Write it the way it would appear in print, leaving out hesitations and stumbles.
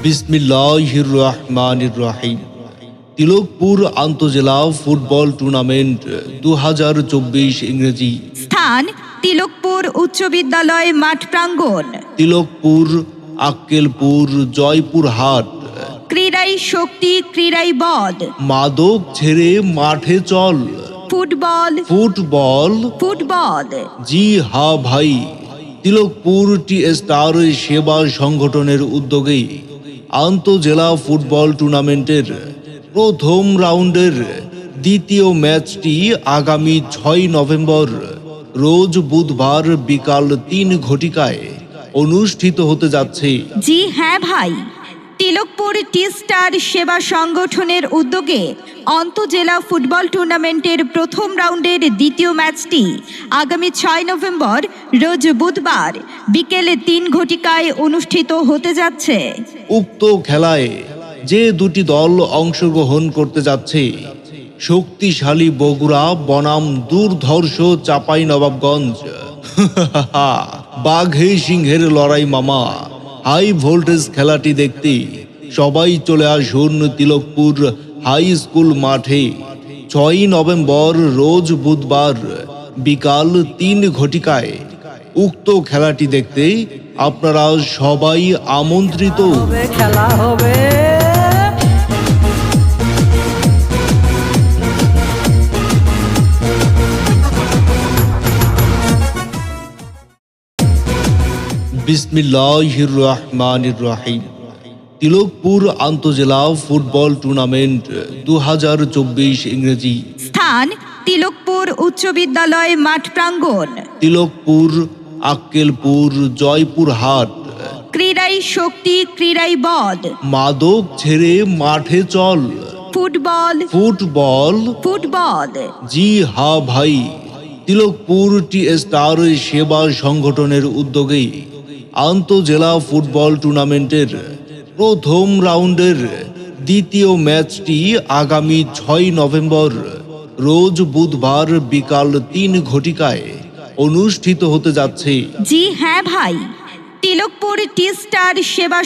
বিসমিল্লাহির রহমানির রহিম। Tilakpur আন্তজেলা football tournament 2024 ইংরেজি। স্থান তিলকপুর উচ্চ বিদ্যালয় মাঠ প্রাঙ্গণ। তিলকপুর, আক্কেলপুর, জয়পুরহাট। ক্রীড়াই শক্তি, ক্রীড়াই বল। মাদক ছেড়ে মাঠে চল। Football, football. ফুটবল। জি হ্যাঁ ভাই, তিলকপুর টি স্টার সেবা সংগঠনের উদ্যোগে আন্তজেলা ফুটবল টুর্নামেন্টের প্রথম রাউন্ডের দ্বিতীয় ম্যাচটি আগামী 6 নভেম্বর রোজ বুধবার বিকাল 3 ঘটিকায় অনুষ্ঠিত হতে যাচ্ছে। জি হ্যাঁ ভাই, তিলকপুর টি স্টার সেবা সংগঠনের উদ্যোগে আন্তজেলা ফুটবল টুর্নামেন্টের প্রথম রাউন্ডের দ্বিতীয় ম্যাচটি আগামী 6 নভেম্বর রোজ বুধবার বিকেলে 3 ঘটিকায় অনুষ্ঠিত হতে যাচ্ছে। উক্ত খেলায় যে দুটি দল অংশগ্রহণ করতে যাচ্ছে, শক্তিশালী বগুড়া বনাম দুর্ধর্ষ চাঁপাইনবাবগঞ্জ। বাঘে সিংহের লড়াই মামা। হাই ভোল্টেজ খেলাটি দেখতে সবাই চলে আসুন তিলকপুর হাই স্কুল মাঠে 6 নভেম্বর রোজ বুধবার বিকাল 3 ঘটিকায়। উক্ত খেলাটি দেখতে আপনারা সবাই আমন্ত্রিত। খেলা হবে। বিসমিল্লাহির রহমানির রহিম। তিলকপুর আন্তজেলা ফুটবল টুর্নামেন্ট 2024 ইংরেজি। স্থান তিলকপুর উচ্চ বিদ্যালয় মাঠ প্রাঙ্গণ। তিলকপুর, আক্কেলপুর, জয়পুরহাট। ক্রীড়াই শক্তি, ক্রীড়াই বল। মাদক ছেড়ে মাঠে চল। Football, football. ফুটবল। জি হ্যাঁ ভাই, তিলকপুর টি স্টার সেবা সংগঠনের উদ্যোগে আন্তজেলা ফুটবল টুর্নামেন্টের প্রথম রাউন্ডের দ্বিতীয় ম্যাচটি আগামী 6 নভেম্বর রোজ বুধবার বিকাল 3 ঘটিকায় অনুষ্ঠিত হতে যাচ্ছে। জি হ্যাঁ ভাই, তিলকপুর টি স্টার সেবা